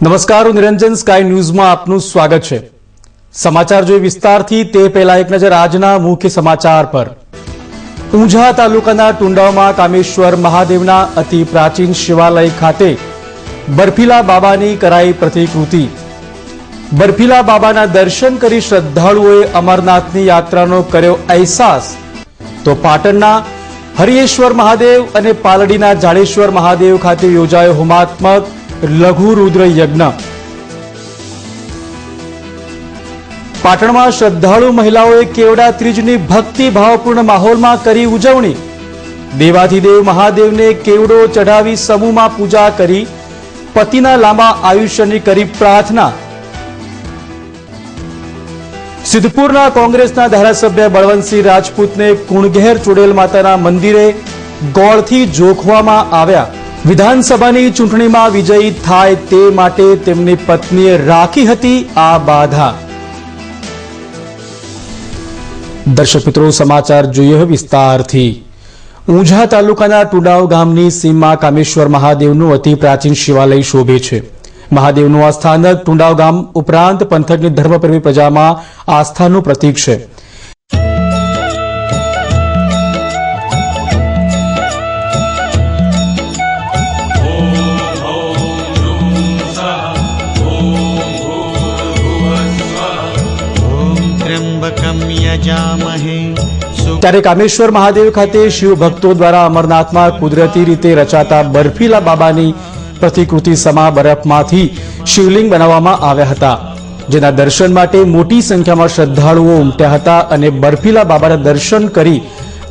નમસ્કાર, હું નિરંજન સ્કાય ન્યૂઝમાં આપનું સ્વાગત છે। સમાચાર જોઈએ વિસ્તારથી તે પહેલા એક નજર આજના મુખ્ય સમાચાર પર। ઊંઝા તાલુકાના ટુંડાવમાં કામેશ્વર મહાદેવના અતિ પ્રાચીન શિવાલય ખાતે બર્ફીલા બાબાની કરાઈ પ્રતિકૃતિ। બર્ફીલા બાબાના દર્શન કરી શ્રદ્ધાળુઓએ અમરનાથની યાત્રાનો કર્યો અહેસાસ। તો પાટણના હરિયેશ્વર મહાદેવ અને પાલડીના જાડેશ્વર મહાદેવ ખાતે યોજાયો હોમાત્મક લઘુ રુદ્ર યજ્ઞ। પાટણમાં શ્રદ્ધાળુ મહિલાઓએ કેવડા ત્રીજની ભક્તિ ભાવપૂર્ણ માહોલમાં કરી ઉજવણી। દેવાધિદેવ મહાદેવને કેવડો ચઢાવી સમૂહમાં પૂજા કરી પતિના લાંબા આયુષ્યની કરી પ્રાર્થના। સિદ્ધપુરના કોંગ્રેસના ધારાસભ્ય બળવંતસિંહ રાજપૂતને કુણઘેર ચુડેલ માતાના મંદિરે ગોળથી જોખવામાં આવ્યા। વિધાનસભાની ચૂંટણીમાં વિજયી થાય તે માટે તેમની પત્નીએ રાખી હતી આ બાધા। દર્શક મિત્રો, સમાચાર જોઈએ વિસ્તારથી। ઊંઝા તાલુકાના ટુંડાવ ગામની સીમમાં કામેશ્વર મહાદેવનું અતિ પ્રાચીન શિવાલય શોભે છે। મહાદેવનું આ સ્થાનક ટુંડાવ ગામ ઉપરાંત પંથકની ધર્મપ્રેમી પ્રજામાં આસ્થાનું પ્રતીક છે। ત્યારે કામેશ્વર મહાદેવ ખાતે શિવ ભક્તો દ્વારા અમરનાથમાં કુદરતી રીતે રચાતા બર્ફીલા બાબાની પ્રતિકૃતિ સમા બરફમાંથી શિવલિંગ બનાવવામાં આવ્યા હતા, જેના દર્શન માટે મોટી સંખ્યામાં શ્રદ્ધાળુઓ ઉમટ્યા હતા અને બર્ફીલા બાબાના દર્શન કરી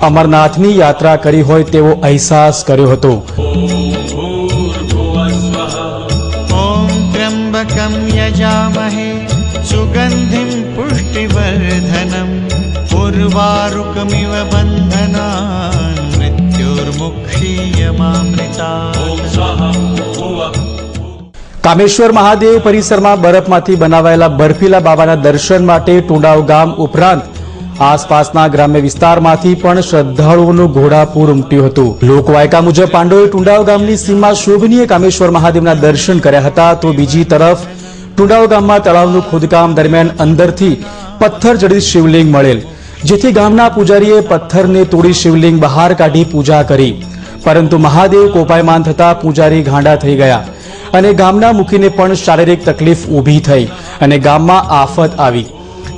અમરનાથની યાત્રા કરી હોય તેવો અહેસાસ કર્યો હતો। ઓમ ત્ર્યંબકમ યજામહે સુગંધિમ પુષ્ટિવર્ધનમ ઉર્વારુકમિવ બંધનાન મૃત્યુર્મુક્ષીયમામૃતા। કામેશ્વર મહાદેવ પરિસરમાં બરફમાંથી બનાવાયેલા બર્ફીલા બાબાના દર્શન માટે ટુંડાવ ગામ ઉપરાંત આસપાસના ગ્રામ્ય વિસ્તારમાંથી પણ શ્રદ્ધાળુઓનું ઘોડાપૂર ઉમટ્યું હતું। લોકવાયકા મુજબ પાંડવોએ ટુંડાવ ગામની સીમમાં શોભનીય કામેશ્વર મહાદેવના દર્શન કર્યા હતા, તો બીજી તરફ ટુંડાવ ગામમાં તળાવનું ખોદકામ દરમિયાન અંદરથી પથ્થર જડિત શિવલિંગ મળેલ, જેથી ગામના પૂજારીએ પથ્થરને તોડી શિવલિંગ બહાર કાઢી પૂજા કરી, પરંતુ મહાદેવ કોપાયમાન થતા પૂજારી ગાંડા થઈ ગયા અને ગામના મુખીને પણ શારીરિક તકલીફ ઊભી થઈ અને ગામમાં આફત આવી।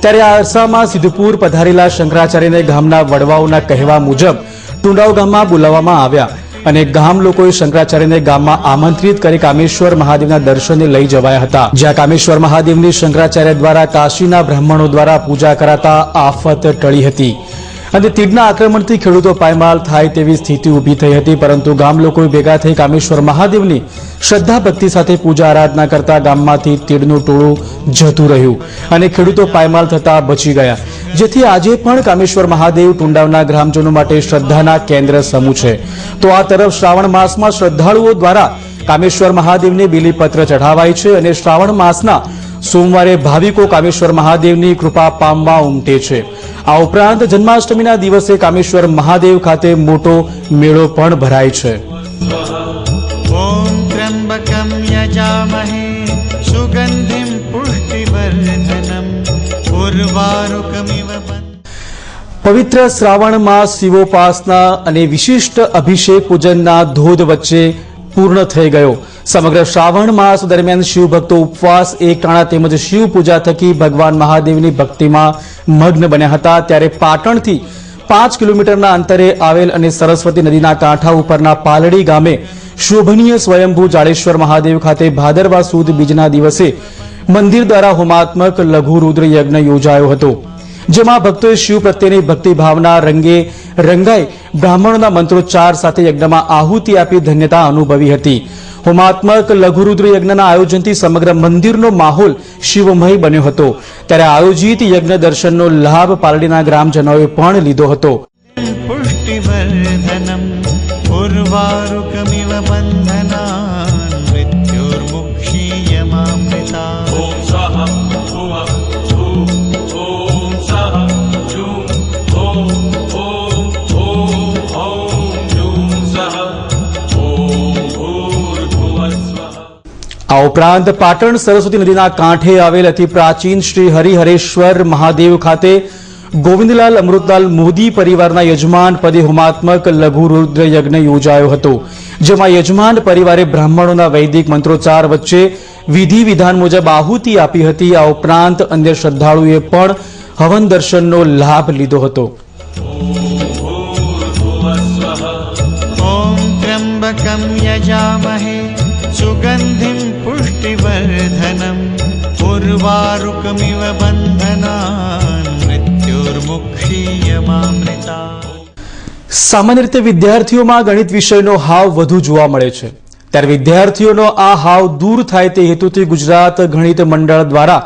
ત્યારે આ અરસામાં સિદ્ધપુર પધારેલા શંકરાચાર્યને ગામના વડવાઓના કહેવા મુજબ ટુંડાવ ગામમાં બોલાવવામાં આવ્યા અને ગામ લોકોએ શંકરાચાર્યને ગામમાં આમંત્રિત કરી કામેશ્વર મહાદેવના દર્શને લઈ જવાયા હતા, જ્યાં કામેશ્વર મહાદેવની શંકરાચાર્ય દ્વારા કાશીના બ્રાહ્મણો દ્વારા પૂજા કરાતા આફત ટળી હતી અને તીડના આક્રમણથી ખેડૂતો પાયમાલ થાય તેવી સ્થિતિ ઊભી થઈ હતી, પરંતુ ગામ લોકોએ ભેગા થઈ કામેશ્વર મહાદેવની શ્રદ્ધા ભક્તિ સાથે પૂજા આરાધના કરતા ગામમાંથી તીડનું ટોળું જતું રહ્યું અને ખેડૂતો પાયમાલ થતા બચી ગયા, જેથી આજે પણ કામેશ્વર મહાદેવ ટુંડાવના ગ્રામજનો માટે શ્રદ્ધાના કેન્દ્ર સમૂહ છે। તો આ તરફ શ્રાવણ માસમાં શ્રદ્ધાળુઓ દ્વારા કામેશ્વર મહાદેવને બીલીપત્ર ચઢાવાય છે અને શ્રાવણ માસના સોમવારે ભાવિકો કામેશ્વર મહાદેવની કૃપા પામવા ઉમટે છે। આ ઉપરાંત જન્માષ્ટમીના દિવસે કામેશ્વર મહાદેવ ખાતે મોટો મેળો પણ ભરાય છે। ઓમ ત્ર્યંબકમ યજામહે સુગંધિમ પુષ્ટિવર્ધનમ ઉર્વારુકમિવ પવિત્ર શ્રાવણ માસ શિવોપાસના અને વિશિષ્ટ અભિષેક પૂજનના ધોધ વચ્ચે પૂર્ણ થઈ ગયો। સમગ્ર શ્રાવણ માસ દરમિયાન શિવ ભક્તો ઉપવાસ, એકટાણા તેમજ શિવ પૂજા થકી ભગવાન મહાદેવની ભક્તિમાં મગ્ન બન્યા હતા। ત્યારે પાટણથી 5 કિલોમીટરના અંતરે આવેલ અને સરસ્વતી નદીના કાંઠા ઉપરના પાલડી ગામે શોભનીય સ્વયંભૂ જાડેશ્વર મહાદેવ ખાતે ભાદરવા સુદ બીજના દિવસે મંદિર દ્વારા હોમાત્મક લઘુ રુદ્ર યજ્ઞ યોજાયો હતો, જેમાં ભક્તોએ શિવ પ્રત્યેની ભક્તિ ભાવના રંગે રંગાઈ બ્રાહ્મણોના મંત્રોચ્ચાર સાથે યજ્ઞમાં આહુતિ આપી ધન્યતા અનુભવી હતી। હોમાત્મક લઘુરુદ્ર યજ્ઞના આયોજનથી સમગ્ર મંદિરનો માહોલ શિવમય બન્યો હતો। ત્યારે આયોજિત યજ્ઞ દર્શનનો લાભ પાલડીના ગ્રામજનોએ પણ લીધો હતો। પુષ્ટિવર્ધનમ उर्वारुकमिव बन्धनान् मृत्योर्मुक्षीयमामृता ॐ स्वः भुवः भुः ॐ सः जुं ॐ जुं सः ॐ भूर्भुवस्वः। આ ઉપરાંત પાટણ સરસ્વતી નદીના કાંઠે આવેલ અતિ પ્રાચીન શ્રી હરિહરેશ્વર મહાદેવ ખાતે ગોવિંદલાલ અમૃતલાલ મોદી પરિવારના યજમાન પદે હોમાત્મક લઘુ રુદ્ર યજ્ઞ યોજાયો હતો, જેમાં યજમાન પરિવારે બ્રાહ્મણોના વૈદિક મંત્રોચ્ચાર વચ્ચે વિધિ વિધાન મુજબ આહુતિ આપી હતી। આ ઉપરાંત અન્ય શ્રદ્ધાળુઓએ પણ હવન દર્શનનો લાભ લીધો હતો। ॐ त्र्यम्बकं यजामहे सुगन्धिं पुष्टिवर्धनम् उर्वारुकमिव बन्धनान् मृत्योर्मुक्षीयमामृता। સામાન્ય રીતે વિદ્યાર્થીઓમાં ગણિત વિષયનો હાવ વધુ જોવા મળે છે, ત્યારે વિદ્યાર્થીઓનો આ હાવ દૂર થાય તે હેતુથી ગુજરાત ગણિત મંડળ દ્વારા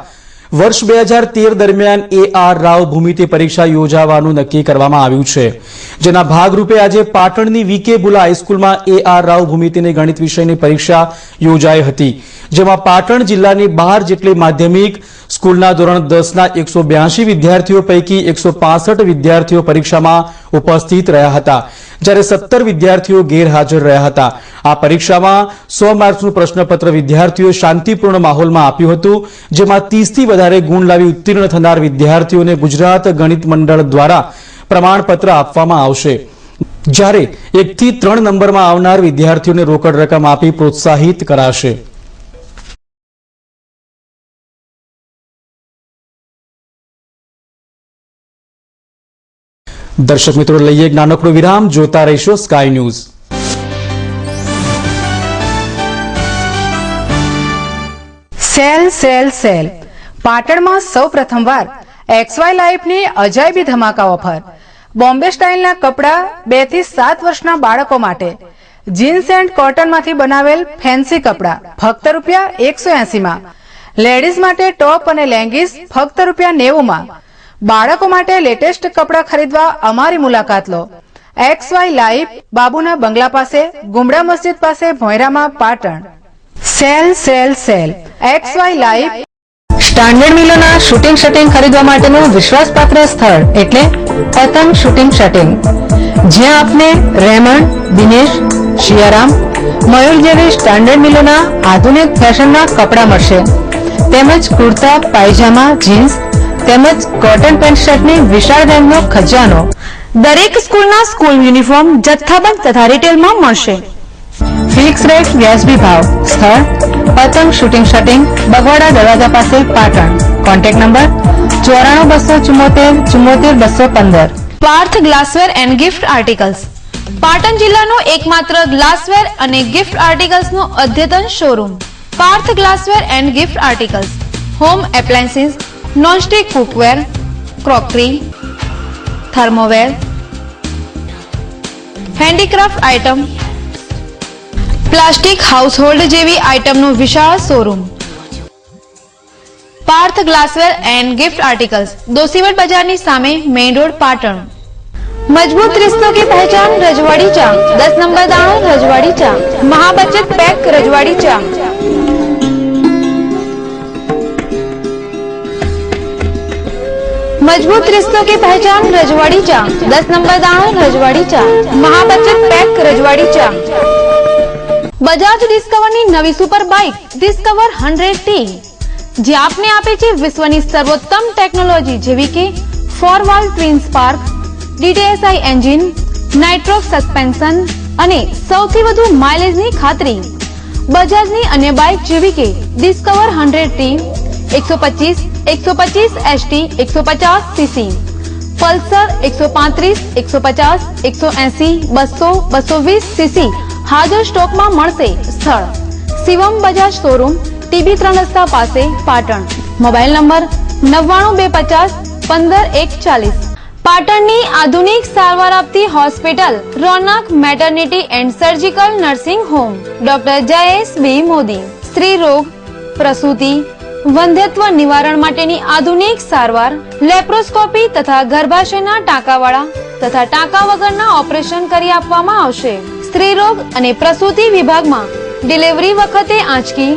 વર્ષ 2013 દરમિયાન AR રાવ ભૂમિતિ પરીક્ષા યોજાવાનું નક્કી કરવામાં આવ્યું છે, જેના ભાગરૂપે આજે પાટણની VK બુલા હાઈસ્કૂલમાં AR રાવ ભૂમિતિની ગણિત વિષયની પરીક્ષા યોજાઈ હતી, જેમાં પાટણ જિલ્લાની 12 જેટલી માધ્યમિક સ્કૂલના ધોરણ 10ના 182 વિદ્યાર્થીઓ પૈકી 165 વિદ્યાર્થીઓ પરીક્ષામાં ઉપસ્થિત રહ્યા હતા, જ્યારે 17 વિદ્યાર્થીઓ ગેરહાજર રહ્યા હતા। આ પરીક્ષામાં 100 માર્ક્સનું પ્રશ્નપત્ર વિદ્યાર્થીઓએ શાંતિપૂર્ણ માહોલમાં આપ્યું હતું, જેમાં 30 થી વધારે ગુણ લાવી ઉત્તીર્ણ થનાર વિદ્યાર્થીઓને ગુજરાત ગણિત મંડળ દ્વારા પ્રમાણપત્ર આપવામાં આવશે, જ્યારે 1 થી 3 નંબરમાં આવનાર વિદ્યાર્થીઓને રોકડ રકમ આપી પ્રોત્સાહિત કરાશે। દર્શક મિત્રો, લઈએ એક નાનકડો વિરામ, જોતા રહીશો sky news. Cell sale cell પાટણમાં સૌ પ્રથમવાર XY લાઈફની અજાયબી ધમાકા ઓફર। બોમ્બે સ્ટાઇલના કપડા 2 થી 7 વર્ષના બાળકો માટે, જીન્સ એન્ડ કોટનમાંથી બનાવેલ ફેન્સી કપડા ફક્ત ₹180 માં, લેડીઝ માટે ટોપ અને લેંગીસ ફક્ત ₹90 માં। બાળકો માટે લેટેસ્ટ કપડા ખરીદવા અમારી મુલાકાત લો। XY લાઈફ, બાબુના બંગલા પાસે, ગુમડા મસ્જિદ પાસે, ભોંયરામાં, Patan. Sale sale sale XY life. Standard મિલોના શૂટિંગ શટિંગ ખરીદવા માટેનું વિશ્વાસપાત્ર સ્થળ એટલે પતંગ શૂટિંગ શટિંગ, જ્યાં આપને રેમન્ડ, દિનેશ, શિયારામ, મયુર જેવી સ્ટાન્ડર્ડ મિલોના આધુનિક ફેશનના કપડા મળશે, તેમજ કુર્તા, પાયજામા, જીન્સ તેમજ કોટન પેન્ટ શર્ટની વિશાળ રેન્જનો ખજાનો। દરેક સ્કૂલના સ્કૂલ યુનિફોર્મ જથ્થાબંધ તથા રિટેલમાં મળશે। ફિક્સ રેટ, વ્યાજબી ભાવ। સ્થળ પતંગ શૂટિંગ શટિંગ, બગવાડા દરવાજા પાસે, Patan. Contact number 9424744215। Parth glassware and gift articles, Patan જિલ્લાનો એકમાત્ર ગ્લાસવેર અને ગિફ્ટ આર્ટિકલ્સનો અદ્યતન showroom. Parth glassware and gift articles home appliances, nonstick cookware, crockery, thermoware, handicraft item, plastic household જેવી આઇટમનો વિશાળ showroom. Parth glassware and gift articles, Doshivat बाजारनी सामे, मेन रोड, पाटण। मजबूत रिश्तों की पहचान रजवाड़ी चा, 10 नंबर दाणो रजवाड़ी चा, महाबचत पैक रजवाड़ी चा। मजबूत रिश्तों की पहचान रजवाड़ी चा, 10 नंबर दाणो रजवाड़ी चा, महाबचत पैक रजवाड़ी चा। बजाज डिस्कवरनी नवी सुपर बाइक डिस्कवर 100T, જે આપને આપે છે વિશ્વની સર્વોત્તમ ટેકનોલોજી જેવી કે 4 twin spark, DTSI engine, nitrox suspension અને સૌથી વધુ માઇલેજની ખાતરી। બજાજની અન્ય બાઇક જેવી કે discover 100T, 125, 125 ST, 150 cc, Pulsar 135, 150, 180, 200, 220 cc હાજર સ્ટોકમાં મળશે। સ્થળ શિવમ બજાજ શોરૂમ, TB 3 રસ્તા પાસે, પાટણ। Mobile number 99250 15140। પાટણની આધુનિક સારવાર આપતી hospital Ronak maternity and surgical nursing home, doctor Jayesh B Modi. સ્ત્રી રોગ, પ્રસૂતિ, વંધ્યત્વ નિવારણ માટેની આધુનિક સારવાર, લેપ્રોસ્કોપી તથા ગર્ભાશયના ટાંકાવાળા તથા ટાંકા વગરના ઓપરેશન કરી આપવામાં આવશે। સ્ત્રી રોગ અને પ્રસૂતિ વિભાગમાં ડિલિવરી વખતે આંચકી,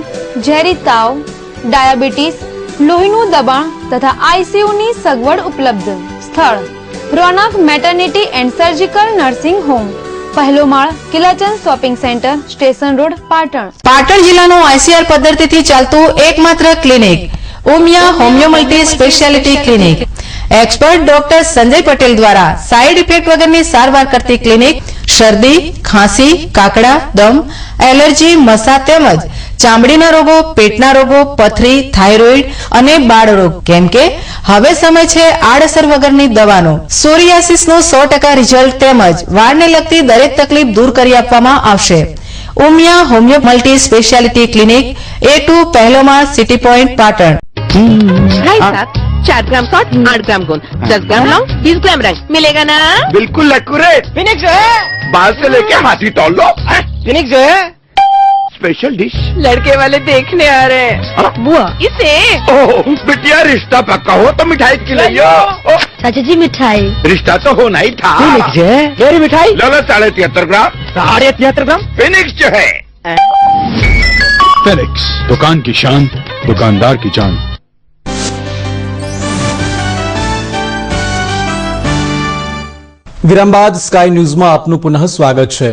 ઝેરી તાવ, ડાયાબિટીસ, લોહીનું દબાણ તથા આઈસીયુ ની સગવડ ઉપલબ્ધ. સ્થળ Ronak maternity and surgical nursing home, પહેલો માળ, Kilachand shopping centre, station road, Patan. Patan જિલ્લાનું ICR પદ્ધતિથી ચાલતું એકમાત્ર clinic Umiya homeo multi speciality clinic. Expert doctor Sanjay Patel દ્વારા સાઇડ ઇફેક્ટ વગરની સારવાર કરતી ક્લિનિક શરદી, ખાંસી, કાકડા, દમ, એલર્જી, મસા તેમજ ચામડીના રોગો, પેટના રોગો, પથરી, થાઇરોઇડ અને બાળરોગ. કેમ કે હવે સમય છે આડઅસર વગરની દવાનો. સોરિયાસિસનું 100% રિઝલ્ટ તેમજ વાળને લગતી દરેક તકલીફ દૂર કરી આપવામાં આવશે. Umiya homeo multi speciality clinic, A2 પહેલો માળ, સિટી પોઈન્ટ, પાટણ. 4 ग्राम सॉल्ट, 8 ग्राम गोंद, 10 ग्राम लौंग, 20 ग्राम रंग मिलेगा ना? बिल्कुल एक्यूरेट. फिनिक्स जो है बाहर से लेके हाथी तौल लो. फिनिक्स जो है स्पेशल डिश. लड़के वाले देखने आ रहे हैं. बुआ इसे ओह बिटिया, रिश्ता पक्का हो तो मिठाई खिलाइयो. चाचा जी मिठाई. रिश्ता तो होना ही था. फिनिक्स जो है मेरी मिठाई. लो लो 73.5 ग्राम. 73 ग्राम फिनिक्स जो है. फिनिक्स, दुकान की शान, दुकानदार की जान. વિરામ બાદ સ્કાય ન્યૂઝમાં આપનું પુનઃ સ્વાગત છે.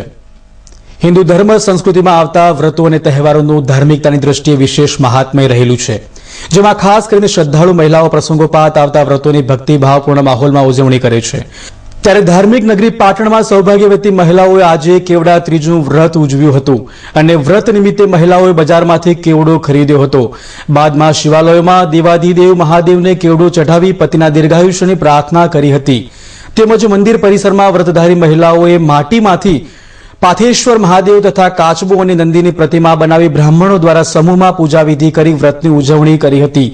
હિન્દુ ધર્મ સંસ્કૃતિમાં આવતા વ્રતો અને તહેવારોનું ધાર્મિકતાની દ્રષ્ટિએ વિશેષ મહાત્મ્ય રહેલું છે, જેમાં ખાસ કરીને શ્રદ્ધાળુ મહિલાઓ પ્રસંગોપાત આવતા વ્રતોની ભક્તિભાવપૂર્ણ માહોલમાં ઉજવણી કરે છે. ત્યારે ધાર્મિક નગરી પાટણમાં સૌભાગ્યવતી મહિલાઓએ આજે કેવડા ત્રીજું વ્રત ઉજવ્યું હતું અને વ્રત નિમિત્તે મહિલાઓએ બજારમાંથી કેવડો ખરીદ્યો હતો. બાદમાં શિવાલયોમાં દેવાધિદેવ મહાદેવને કેવડો ચઢાવી પતિના દીર્ઘાયુષ્યની પ્રાર્થના કરી હતી. તેમજ મંદિર પરિસરમાં વ્રતધારી મહિલાઓએ માટીમાંથી પાથેશ્વર મહાદેવ તથા કાચબો અને નંદીની પ્રતિમા બનાવી બ્રાહ્મણો દ્વારા સમૂહમાં પૂજા વિધિ કરી વ્રતની ઉજવણી કરી હતી.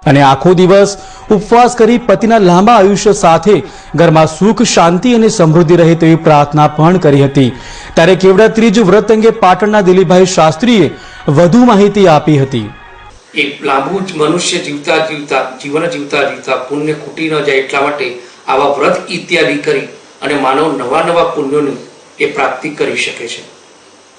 અને આખો દિવસ ઉપવાસ કરી પતિના લાંબા આયુષ્ય સાથે ઘરમાં સુખ, શાંતિ અને સમૃદ્ધિ રહે તેવી પ્રાર્થના પણ કરી હતી. ત્યારે કેવડા ત્રીજ વ્રત અંગે પાટણના દિલીપભાઈ શાસ્ત્રીએ વધુ માહિતી આપી હતી. એક લાંબુ મનુષ્ય જીવન જીવતા પુણ્ય ખૂટી ન જાય એટલા માટે આવા વ્રત ઇત્યાદિ કરી અને માનવ નવા પુણ્યોની એ પ્રાપ્તિ કરી શકે છે.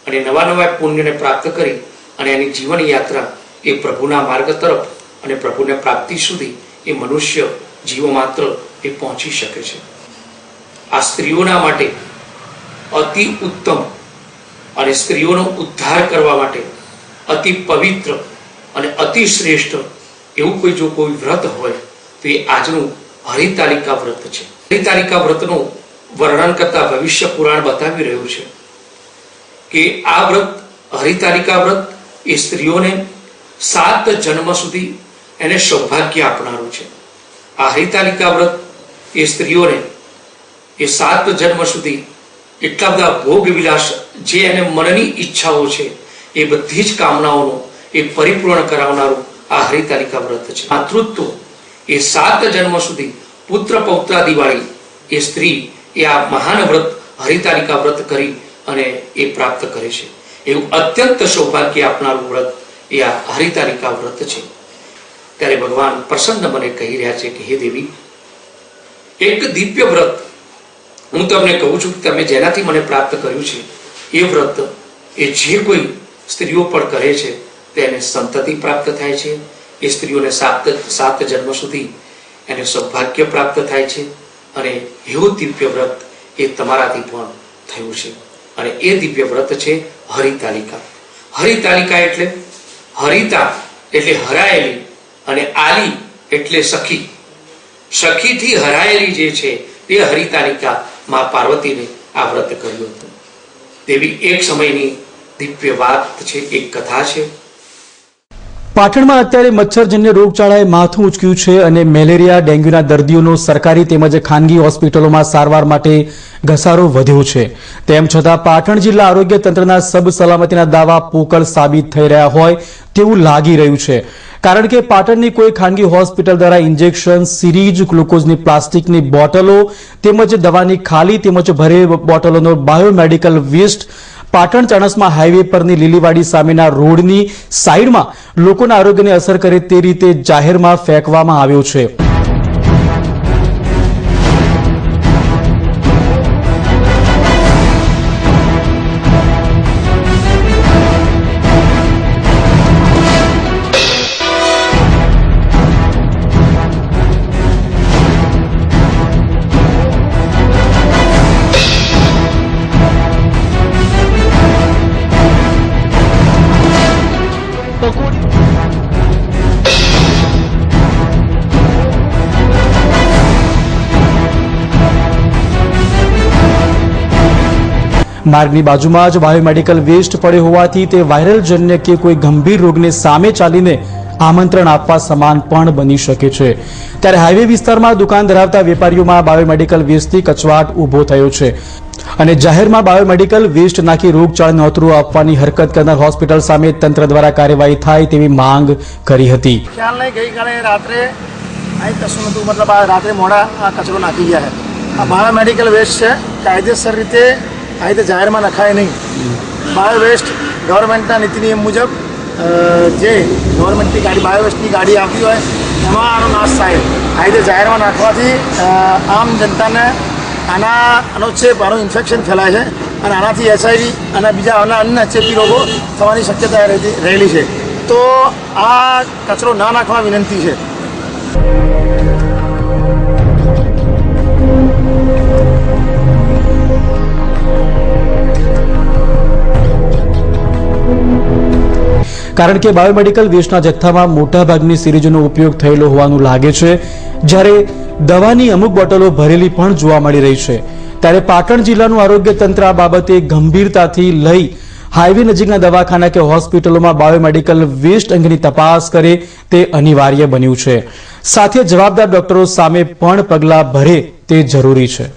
અને નવા પુણ્યને પ્રાપ્ત કરી અને એની જીવન યાત્રા એ પ્રભુના માર્ગ તરફ અને પ્રભુને પ્રાપ્તિ સુધી એ મનુષ્ય જીવો માત્ર એ પહોંચી શકે છે. આ સ્ત્રીઓના માટે અતિ ઉત્તમ અને સ્ત્રીઓનો ઉદ્ધાર કરવા માટે અતિ પવિત્ર અને અતિ શ્રેષ્ઠ એવું જો કોઈ વ્રત હોય તો એ આજનું હરિતાલિકા વ્રત છે. હરિતાલિકા વ્રતનું વર્ણન કરતા ભવિષ્ય પુરાણ બતાવી રહ્યું છે કે આ વ્રત હરિતાલિકા વ્રત એ સ્ત્રીઓને 7 જન્મ સુધી એને સૌભાગ્ય આપનારું છે. આ હરિતાલિકા વ્રત એ સ્ત્રીઓને એ 7 જન્મ સુધી એટલા બધા ભોગ વિલાસ જે એને મનની ઈચ્છાઓ છે એ બધી જ કામનાઓનું એ પરિપૂર્ણ કરાવનારું આ હરિતાલિકા વ્રત છે. માતૃત્વ એ 7 જન્મ સુધી પુત્ર પૌત્રાદિ વાળી એ સ્ત્રી એ આ મહાન વ્રત હરિતાલિકા વ્રત કરી અને એ પ્રાપ્ત કરે છે. એવું અત્યંત સૌભાગ્ય આપનારું વ્રત એ આ હરિતાલિકા વ્રત છે. ત્યારે ભગવાન પ્રસન્ન મને કહી રહ્યા છે કે હે દેવી, એક દિવ્ય વ્રત હું તમને કહું છું કે તમે જેનાથી મને પ્રાપ્ત કર્યું છે એ વ્રત એ જે કોઈ સ્ત્રીઓ પણ કરે છે તેને સંતતિ પ્રાપ્ત થાય છે. એ સ્ત્રીઓને 7 જન્મ સુધી એને સૌભાગ્ય પ્રાપ્ત થાય છે. અને એવું દિવ્ય વ્રત એ તમારાથી પણ થયું છે અને એ દિવ્ય વ્રત છે હરિતાલિકા. હરિતાલિકા એટલે હરિતા એટલે હરાયેલી અને આલી એટલે સખી. સખીથી હરાયેલી જે છે તે હરિતાલિકા માં પાર્વતીને આ વ્રત કર્યું હતું. તેવી એક સમયની દિવ્ય વાત છે, એક કથા છે. પાટણમાં અત્યારે મચ્છરજન્ય રોગચાળાએ માથું ઉંચક્યું છે અને મેલેરિયા ડેન્ગ્યુના દર્દીઓનો સરકારી તેમજ ખાનગી હોસ્પિટલોમાં સારવાર માટે ઘસારો વધ્યો છે. તેમ છતાં પાટણ જિલ્લા આરોગ્ય તંત્રના સબ સલામતીના દાવા પોકળ સાબિત થઈ રહ્યા હોય તેવું લાગી રહ્યું છે. કારણ કે પાટણની કોઈ ખાનગી હોસ્પિટલ દ્વારા ઇન્જેક્શન, સિરીજ, ગ્લુકોઝની પ્લાસ્ટિકની બોટલો તેમજ દવાની ખાલી તેમજ ભરેલ બોટલોનો biomedical waste Patan Chanasma highway પરની લીલીવાડી સામેના રોડની સાઈડમાં લોકોના આરોગ્યને અસર કરે તે રીતે જાહેરમાં ફેંકવામાં આવ્યો છે. માર્ગની બાજુમાં જ બાયોમેડિકલ વેસ્ટ પડ્યો હોવાથી તે વાયરલ જન્ય કે કોઈ ગંભીર રોગને સામે ચાલીને આમંત્રણ આપવા સમાન પણ બની શકે છે. ત્યારે હાઈવે વિસ્તારમાં દુકાન ધરાવતા વેપારીઓમાં બાયોમેડિકલ વેસ્ટથી કચવાટ ઉભો થયો છે અને જાહેરમાં બાયોમેડિકલ વેસ્ટ નાખી રોગચાળાને નોતરું આપવાની હરકત કરનાર હોસ્પિટલ સામે તંત્ર દ્વારા કાર્યવાહી થાય તેવી માંગ કરી હતી. ખ્યાલ નહીં, ગઈકાલે રાત્રે અહીં કશું નહોતું, મતલબ આ રાત્રે મોડા આ કચરો નાખી ગયા છે. આ બાયોમેડિકલ વેસ્ટ છે, કાયદેસર રીતે આ રીતે જાહેરમાં નખાય નહીં. બાયો વેસ્ટ ગવર્મેન્ટના નીતિ નિયમ મુજબ જે ગવર્મેન્ટની ગાડી બાયોવેસ્ટની ગાડી આવતી હોય એમાં આનો નાશ થાય. આ રીતે જાહેરમાં નાખવાથી આમ જનતાને આનો ચેપ, આનું ઇન્ફેક્શન ફેલાય છે અને આનાથી HIV અને બીજા અન્ય ચેપી રોગો થવાની શક્યતા રહેલી છે. તો આ કચરો ના નાખવા વિનંતી છે. કારણ કે બાયોમેડિકલ વેસ્ટના જથ્થામાં મોટાભાગની સિરીજોનો ઉપયોગ થયેલો હોવાનું લાગે છે, જ્યારે દવાની અમુક બોટલો ભરેલી પણ જોવા મળી રહી છે. ત્યારે પાટણ જિલ્લાનું આરોગ્ય તંત્ર આ બાબતે ગંભીરતાથી લઈ હાઈવે નજીકના દવાખાના કે હોસ્પિટલોમાં બાયોમેડિકલ વેસ્ટ અંગેની તપાસ કરે તે અનિવાર્ય બન્યું છે. સાથે જવાબદાર ડોક્ટરો સામે પણ પગલાં ભરે તે જરૂરી છે.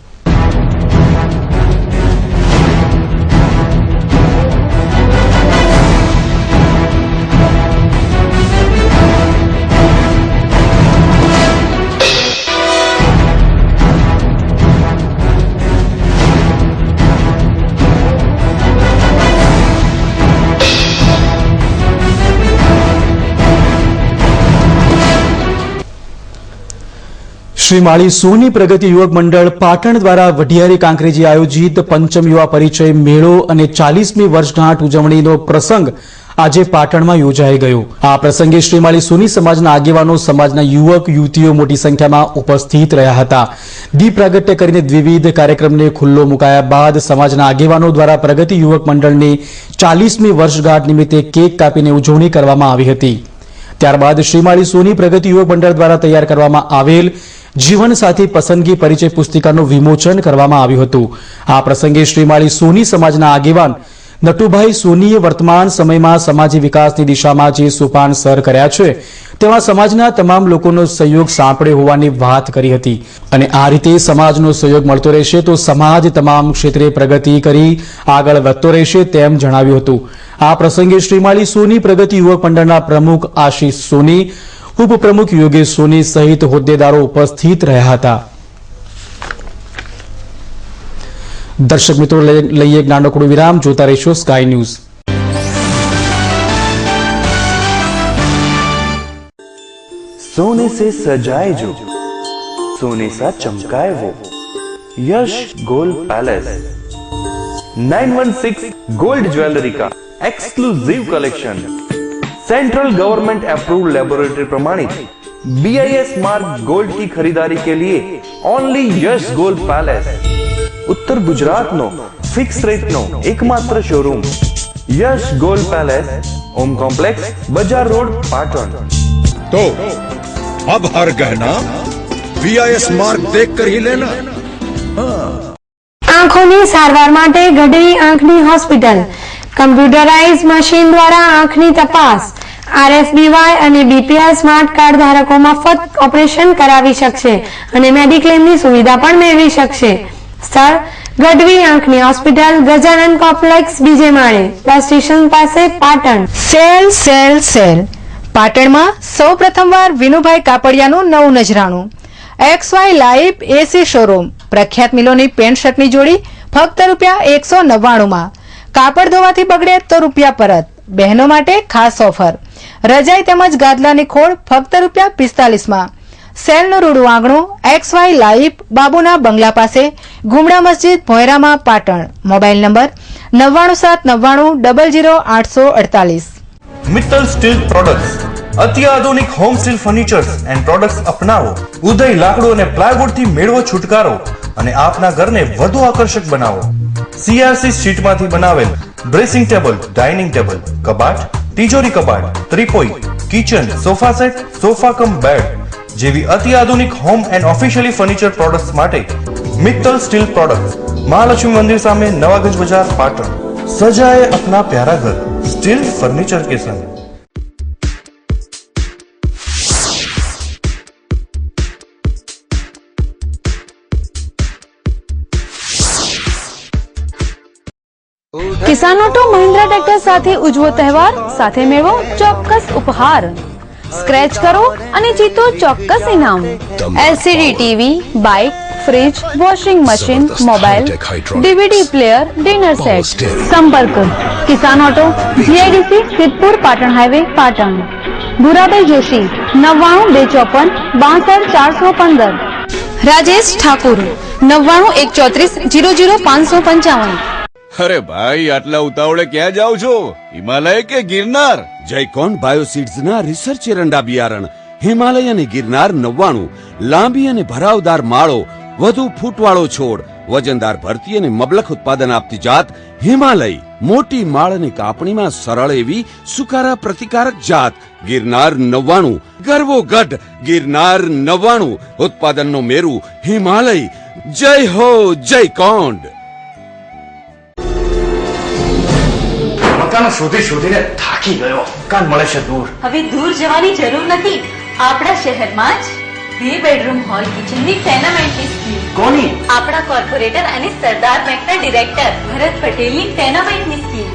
શ્રી માળી સોની પ્રગતિ યુવક મંડળ પાટણ દ્વારા વઢિયારી કાંકરેજી આયોજિત પંચમ યુવા પરિચય મેળો અને 40મી વર્ષગાંઠ ઉજવણીનો પ્રસંગ આજે પાટણમાં યોજાઈ ગયો. આ પ્રસંગે શ્રી માળી સોની સમાજના આગેવાનો, સમાજના યુવક યુવતીઓ મોટી સંખ્યામાં ઉપસ્થિત રહ્યા હતા. દીપ પ્રાગટ્ય કરીને દ્વિવિધ કાર્યક્રમને ખુલ્લો મુકાયા બાદ સમાજના આગેવાનો દ્વારા પ્રગતિ યુવક મંડળની 40મી વર્ષગાંઠ નિમિત્તે કેક કાપીને ઉજવણી કરવામાં આવી હતી. ત્યારબાદ શ્રી માળી સોની પ્રગતિ યુવક મંડળ દ્વારા તૈયાર કરવામાં આવેલ જીવનસાથી પસંદગી પરિચય પુસ્તિકાનું વિમોચન કરવામાં આવ્યું હતું. આ પ્રસંગે શ્રી માળી સોની સમાજના આગેવાન નટુભાઈ સોનીએ વર્તમાન સમયમાં સમાજી વિકાસની દિશામાં જે સોપાન સર કર્યા છે તેમાં સમાજના તમામ લોકોનો સહયોગ સાંપડ્યો હોવાની વાત કરી હતી અને આ રીતે સમાજનો સહયોગ મળતો રહેશે તો સમાજ તમામ ક્ષેત્રે પ્રગતિ કરી આગળ વધતો રહેશે તેમ જણાવ્યું હતું. આ પ્રસંગે શ્રી માળી સોની પ્રગતિ યુવક મંડળના પ્રમુખ આશીષ સોની, ઉપપ્રમુખ યોગેશ સોની સહિત હોદ્દેદારો ઉપસ્થિત રહ્યા હતા. દર્શક મિત્રો, લઈએ એક નાનકડું વિરામ. જોતા રહેશો સ્કાય ન્યૂઝ. सोने से सजाए जो सोने सा चमकाए वो Yash gold palace 916 gold jewellery का exclusive collection central government approved laboratory प्रमाणित BIS मार्क गोल्ड की खरीदारी के लिए only Yash gold palace Uttar Gujarat नो फिक्स रेट नो एकमात्र showroom Yash gold palace Om complex बजार रोड पाटण. तो अब हर गहना BIS मार्क देखकर ही लेना. આંખોની સારવાર માટે ગઢવી આંખની હોસ્પિટલ કમ્પ્યુટરાઇઝ મશીન દ્વારા આંખની તપાસ, આરએસબીવાય અને બીપીએલ સ્માર્ટ કાર્ડ ધારકો મફત ઓપરેશન કરાવી શકશે અને મેડિક્લેમની સુવિધા પણ મેળવી શકશે. સ્થળ ગઢવી આંખની હોસ્પિટલ, ગજાનન કોમ્પ્લેક્સ, બીજે માળે, બસ સ્ટેશન પાસે, પાટણ. સેલ સેલ સેલ પાટણમાં સૌ પ્રથમવાર વિનુભાઈ કાપડિયાનું નવું નજરાણું. XY લાઈવ એસી શોરૂમ. પ્રખ્યાત મિલોની પેન્ટ શર્ટની જોડી ફક્ત ₹199 કાપડ ધોવાથી બગડે તો રૂપિયા પરત. બહેનો માટે ખાસ ઓફર. રજાઈ તેમજ ગાદલાની ખોળ ફક્ત ₹45. સેલનું રૂડું આંગણું. XY લાઈવ, બાબુના બંગલા પાસે, ગુમડા મસ્જિદ, ભોયરામાં, Patan. Mobile number 9979900848. Mittal steel products અત્યાધુનિક home steel furnitures and products અપનાવો. ઉદય લાકડું અને પ્લાયવુડ થી મેળવો છુટકારો અને આપના ઘરને વધુ આકર્ષક બનાવો. CRC શીટમાંથી બનાવેલ ડ્રેસિંગ ટેબલ, ડાઇનિંગ ટેબલ, કબાટ, તિજોરી કબાટ, ત્રિપોઈ, kitchen, sofa set, sofa cum bed જેવી અત્યાધુનિક home and officially furniture products માટે મિત્તલ સ્ટીલ પ્રોડક્ટ્સ, મહાલક્ષ્મી મંદિર સામે, નવાગંજ બજાર, પાટણ. સજાए अपना प्यारा घर स्टील फर्नीचर के संग. કિસાન ઓટો મહિન્દ્રા ટ્રેક્ટર સાથે ઉજવો તહેવાર, સાથે મેળવો ચોક્કસ ઉપહાર. સ્ક્રેચ કરો અને જીતો ચોક્કસ ઇનામ. LCD TV, bike, fridge, washing machine, mobile, DVD player, dinner set. સંપર્ક Kisan auto, GIDC, Siddhpur, Patan highway, Patan. Bhurabhai Joshi 9924562415. Rajesh Thakur 9914300555. અરે ભાઈ, આટલા ઉતાવળે ક્યાં જાવ છો? હિમાલય કે ગિરનાર? જયકોન બાયોસીડ્સ ના રિસર્ચ એરંડા બિયારણ હિમાલય અને ગિરનાર 99. લાંબી અને ભરાવદાર માળો, વધુ ફૂટવાળો છોડ, વજનદાર ભરતી અને મબલખ ઉત્પાદન આપતી જાત હિમાલય. મોટી માળ અને કાપણીમાં સરળ એવી સુકારા પ્રતિકારક જાત ગિરનાર 99. ગરવો ગઢ ગિરનાર 99. ઉત્પાદનનો મેરુ હિમાલય. જય હો જયકોંડ. મકાન શોધીને થાકી ગયો. મકાન મળે છે દૂર. હવે દૂર જવાની જરૂર નથી. આપણા શહેરમાં જ 2 બેડરૂમ હોલ કિચનની ટેનામેન્ટની સ્કીમ. કોની? આપણા કોર્પોરેટર અને સરદાર બેંકના ડિરેક્ટર ભરત પટેલની ટેનામેન્ટની સ્કીમ.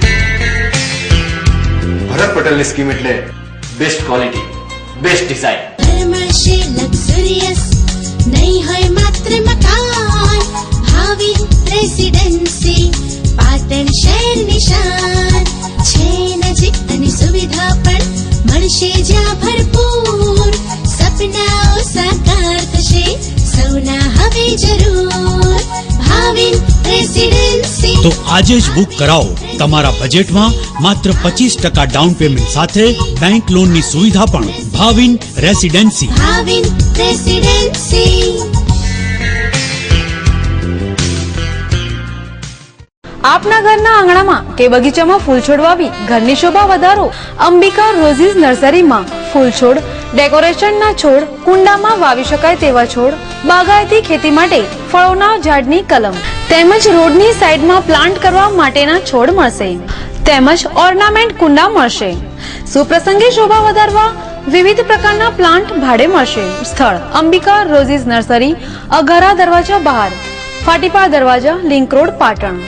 ભરત પટેલની સ્કીમ એટલે best quality, best design. Luxurious નહીં હોય માત્ર મકાન, ભાવિ રેસિડેન્સી પાટણ શહેરની શાન છે. નજીક અને સુવિધા પણ મળશે જ્યાં ભરપૂર. સપનાઓ સાકાર થશે સૌના હવે જરૂર. ભાવિન રેસિડેન્સી. તો આજે જ બુક કરાવો. તમારા બજેટમાં માત્ર 25% ડાઉન પેમેન્ટ સાથે બેંક લોનની સુવિધા પણ. ભાવિન રેસિડેન્સી. ભાવિન રેસિડેન્સી. આપના ઘરના આંગણામાં કે બગીચામાં ફૂલ છોડ વાવી ઘરની શોભા વધારો. અંબિકા રોઝીસ નર્સરીમાં ફૂલ છોડ, ડેકોરેશનના છોડ, કુંડામાં વાવી શકાય તેવા છોડ, બાગાયતી ખેતી માટે ફળોના ઝાડની કલમ તેમજ રોડની સાઈડમાં પ્લાન્ટ કરવા માટેના છોડ મળશે. તેમજ ઓર્નામેન્ટ કુંડા મળશે. સુપ્રસંગે શોભા વધારવા વિવિધ પ્રકારના પ્લાન્ટ ભાડે મળશે. સ્થળ અંબિકા રોઝીસ નર્સરી, અઘારા દરવાજા બહાર, ફાટીપા દરવાજા, લિંક રોડ, પાટણ.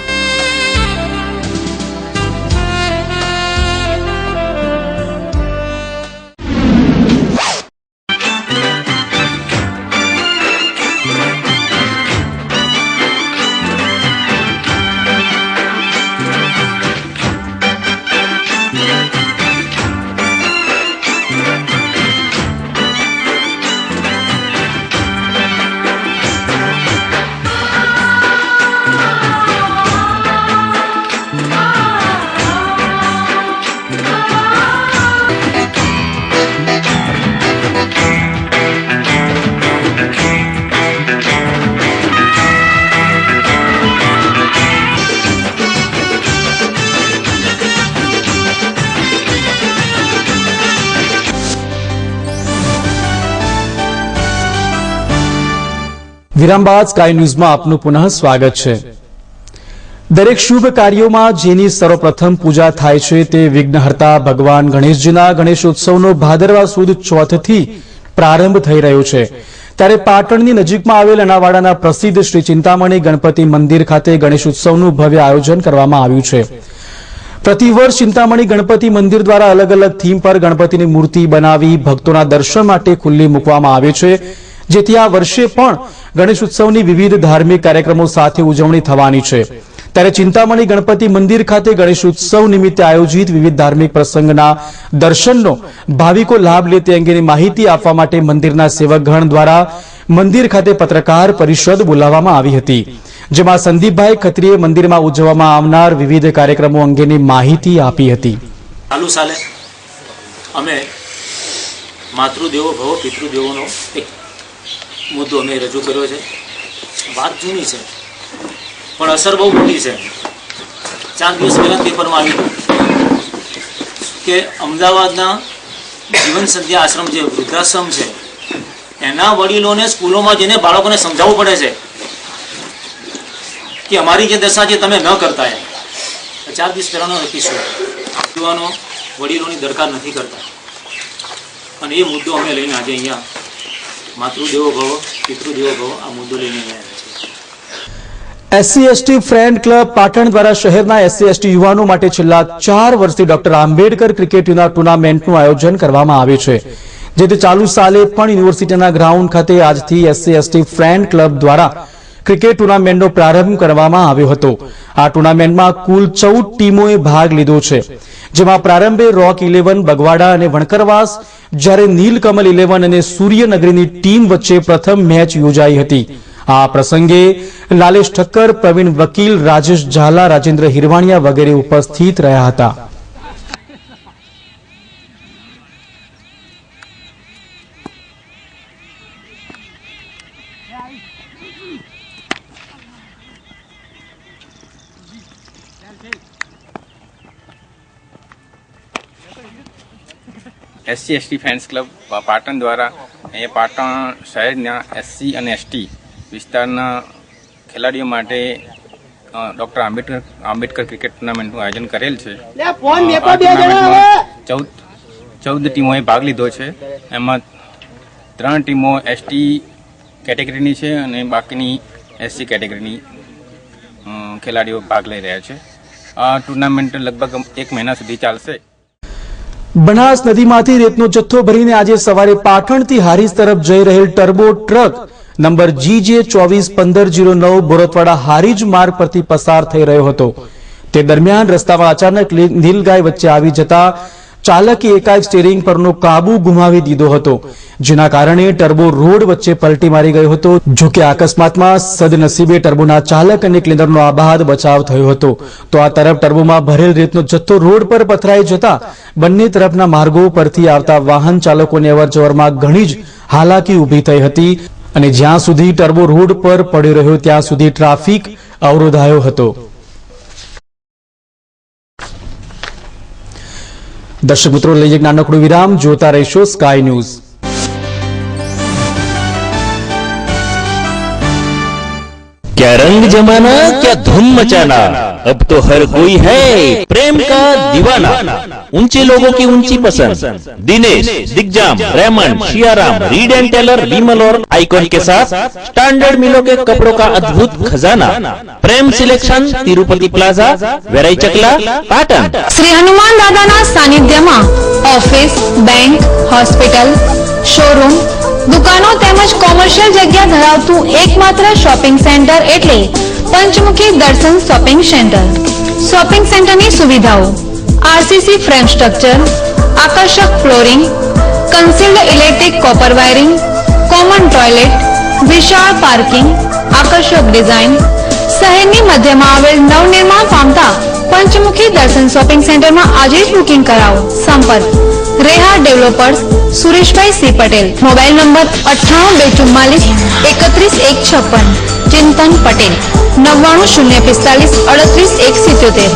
વિરામ બાદ સ્કાય ન્યૂઝમાં આપનું પુનઃ સ્વાગત છે. દરેક શુભ કાર્યોમાં જેની સર્વપ્રથમ પૂજા થાય છે તે વિઘ્નહર્તા ભગવાન ગણેશજીના ગણેશોત્સવનો ભાદરવા સુદ ચોથથી પ્રારંભ થઈ રહ્યો છે ત્યારે પાટણની નજીકમાં આવેલ અનાવાડાના પ્રસિદ્ધ શ્રી ચિંતામણી ગણપતિ મંદિર ખાતે ગણેશોત્સવનું ભવ્ય આયોજન કરવામાં આવ્યું છે। પ્રતિવર્ષ ચિંતામણી ગણપતિ મંદિર દ્વારા અલગ અલગ થીમ પર ગણપતિની મૂર્તિ બનાવી ભક્તોના દર્શન માટે ખુલ્લી મૂકવામાં આવે છે, જેથી આ વર્ષે પણ ગણેશોત્સવની વિવિધ ધાર્મિક કાર્યક્રમો સાથે ઉજવણી થવાની છે। ત્યારે ચિંતામણી ગણપતિ મંદિર ખાતે ગણેશોત્સવ નિમિત્તે આયોજિત વિવિધ ધાર્મિક પ્રસંગના દર્શનનો ભાવિકો લાભ લે તે અંગેની માહિતી આપવા માટે મંદિરના સેવકગણ દ્વારા મંદિર ખાતે પત્રકાર પરિષદ બોલાવવામાં આવી હતી, જેમાં સંદીપભાઈ ખત્રીએ મંદિરમાં ઉજવવામાં આવનાર વિવિધ કાર્યક્રમો અંગેની માહિતી આપી હતી। ચાલુ સાલે અમે માતૃદેવો ભવ પિતૃદેવોનો એક મુદ્દો અમે રજૂ કર્યો છે। વાત જૂની છે પણ અસર બહુ મોટી છે। 4 દિવસ પહેલા પેપરમાં આવ્યું કે અમદાવાદના જીવન સંધ્યા આશ્રમ જે વૃદ્ધાશ્રમ છે એના વડીલોને સ્કૂલોમાં જઈને બાળકોને સમજાવવું પડે છે કે અમારી જે દશા છે તમે ન કરતા એમ। 4 દિવસ પહેલાનો એપિસોડ યુવાનો વડીલોની દરકાર નથી કરતા અને એ મુદ્દો અમે લઈને આજે અહીંયા માતૃદેવો ભવ પિતૃદેવો ભવ આ મુદ્દો લઈને આવ્યા છીએ। SC/ST ફ્રેન્ડ ક્લબ પાટણ દ્વારા શહેરના SC/ST યુવાનો માટે છેલ્લા 4 વર્ષથી ડોક્ટર આંબેડકર ક્રિકેટ ટુર્નામેન્ટનું આયોજન કરવામાં આવે છે, જેથી ચાલુ સાલે પણ યુનિવર્સિટીના ગ્રાઉન્ડ ખાતે આજથી SC/ST ફ્રેન્ડ ક્લબ દ્વારા ક્રિકેટ ટુર્નામેન્ટનો પ્રારંભ કરવામાં આવ્યો હતો। આ ટુર્નામેન્ટમાં કુલ 14 ટીમોએ ભાગ લીધો છે, જેમાં પ્રારંભે રોક 11 બગવાડા અને વણકરવાસ, જ્યારે નીલકમલ 11 અને સૂર્યનગરીની ટીમ વચ્ચે પ્રથમ મેચ યોજાઈ હતી। આ પ્રસંગે લાલેશ ઠક્કર, પ્રવીણ વકીલ, રાજેશ ઝાલા, રાજેન્દ્ર હિરવાણિયા વગેરે ઉપસ્થિત રહ્યા હતા। SC/ST ફ્રેન્ડ્સ ક્લબ પાટણ દ્વારા અહીંયા પાટણ શહેરના SC અને ST વિસ્તારના ખેલાડીઓ માટે ડૉક્ટર આંબેડકર ક્રિકેટ ટુર્નામેન્ટનું આયોજન કરેલ છે। આ ટુર્નામેન્ટમાં 14 ટીમોએ ભાગ લીધો છે। એમાં 3 ટીમો ST કેટેગરીની છે અને બાકીની SC કેટેગરીની ખેલાડીઓ ભાગ લઈ રહ્યા છે। આ ટુર્નામેન્ટ લગભગ 1 મહિના સુધી ચાલશે। બનાસ નદીમાંથી રેતનો જથ્થો ભરીને આજે સવારે પાટણથી હારીજ તરફ જઈ રહેલ turbo truck number GJ 241509 Bortavada Harij માર્ગ પરથી પસાર થઈ રહ્યો હતો। તે દરમિયાન રસ્તામાં અચાનક નીલગાય વચ્ચે આવી જતા ચાલકે એકાએક સ્ટીયરિંગ પરનો કાબુ ગુમાવી દીધો હતો, જેના કારણે ટર્બો રોડ વચ્ચે પલટી મારી ગયો હતો। જો કે અકસ્માતમાં સદનસીબે ટર્બોના ચાલક અને ક્લીનરનો આબાદ બચાવ થયો હતો। તો આ તરફ ટર્બોમાં ભરેલ રેતનો જથ્થો રોડ પર પથરાઈ જતા બંને તરફના માર્ગો પરથી આવતા વાહન ચાલકોને અવરજવરમાં ઘણી જ હાલાકી ઊભી થઈ હતી અને જ્યાં સુધી ટર્બો રોડ પર પડી રહ્યો ત્યાં સુધી ટ્રાફિક અવરોધાયો હતો। દર્શક મિત્રો, લઈએ એક નાનકડું વિરામ, જોતા રહેશો સ્કાય ન્યૂઝ। क्या रंग जमाना, क्या धूम मचाना, अब तो हर कोई है प्रेम का दीवाना। ऊंचे लोगों की ऊंची पसंद, Dinesh, Digjam, Raymond, Siyaram, Reid and Taylor, Vimal और आइकॉन के साथ स्टैंडर्ड मिलों के कपड़ों का अद्भुत खजाना। प्रेम सिलेक्शन, तिरुपति प्लाजा, वेराई चकला, पाटन। श्री हनुमान दादा सानिध्य ऑफिस, बैंक, हॉस्पिटल, शोरूम, दुकानों તેમજ કોમર્શિયલ જગ્યા ધરાવતું એકમાત્ર શોપિંગ સેન્ટર એટલે પંચમુખી દર્શન શોપિંગ સેન્ટર। શોપિંગ સેન્ટરની સુવિધાઓ: RCC ફ્રેમ સ્ટ્રક્ચર, આકર્ષક flooring, concealed electric copper wiring, common toilet, વિશાળ પાર્કિંગ, આકર્ષક ડિઝાઇન। શહેરની મધ્યમાં આવેલ નવનિર્માણ પામતા પંચમુખી દર્શન શોપિંગ સેન્ટરમાં આજે જ બુકિંગ કરાવો। સંપર્ક Reha developers, Sureshbhai C Patel, mobile number 9824413156, ચિંતન પટેલ, 9904383177।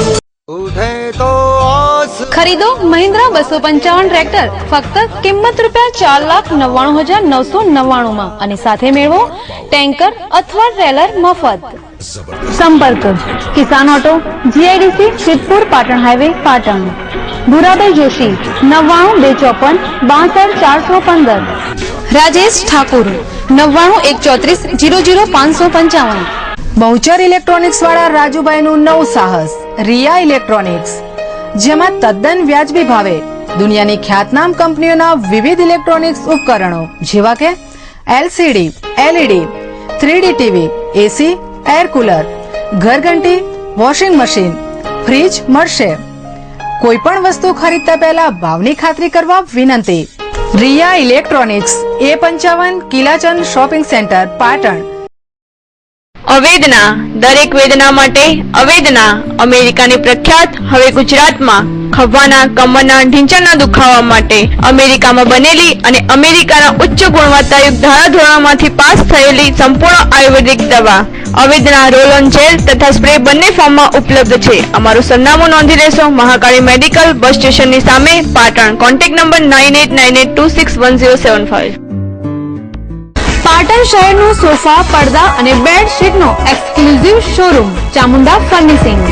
ખરીદો મહિન્દ્રા 255 ટ્રેક્ટર ફક્ત કિંમત ₹4,99,999 માં અને સાથે મેળવો ટેન્કર અથવા ટ્રેલર મફત। संपर्क Kisan auto GIDC Siddhpur Patan highway Patan Bhurabhai Joshi 99 Rajesh Thakur 99 Bahuchar electronics વાળા રાજુભાઈનું નવું સાહસ રિયા ઇલેક્ટ્રોનિક્સ, જેમાં તદ્દન વ્યાજબી ભાવે દુનિયાની ખ્યાતનામ કંપનીઓના વિવિધ ઇલેક્ટ્રોનિક્સ ઉપકરણો જેવા કે LCD, LED, 3D TV, AC, air cooler, ઘરઘંટી, વોશિંગ મશીન, ફ્રીજ મળશે. કોઈ પણ વસ્તુ ખરીદતા પહેલા ભાવની ખાતરી કરવા વિનંતી. Riya electronics A55 Kilachand shopping centre Patan. અવેદના દરેક વેદના માટે અવેદના અમેરિકાની પ્રખ્યાત હવે ગુજરાતમાં ખભાના કમરના ઢીંચાના દુખાવા માટે અમેરિકામાં બનેલી અને અમેરિકાના ઉચ્ચ ગુણવત્તાયુક્ત ધારાધોરણોમાંથી પાસ થયેલી સંપૂર્ણ આયુર્વેદિક દવા અવેદના રોલ ઓન જેલ તથા સ્પ્રે બંને ફોર્મમાં ઉપલબ્ધ છે. અમારું સરનામું નોંધી લેશો. મહાકાળી મેડિકલ બસ સ્ટેશનની સામે પાટણ. Contact number 9898261075. પાટણ શહેરનું સોફા, પડદા અને બેડશીટનો એક્સક્લુઝિવ શોરૂમ ચામુંડા ફર્નિશિંગ.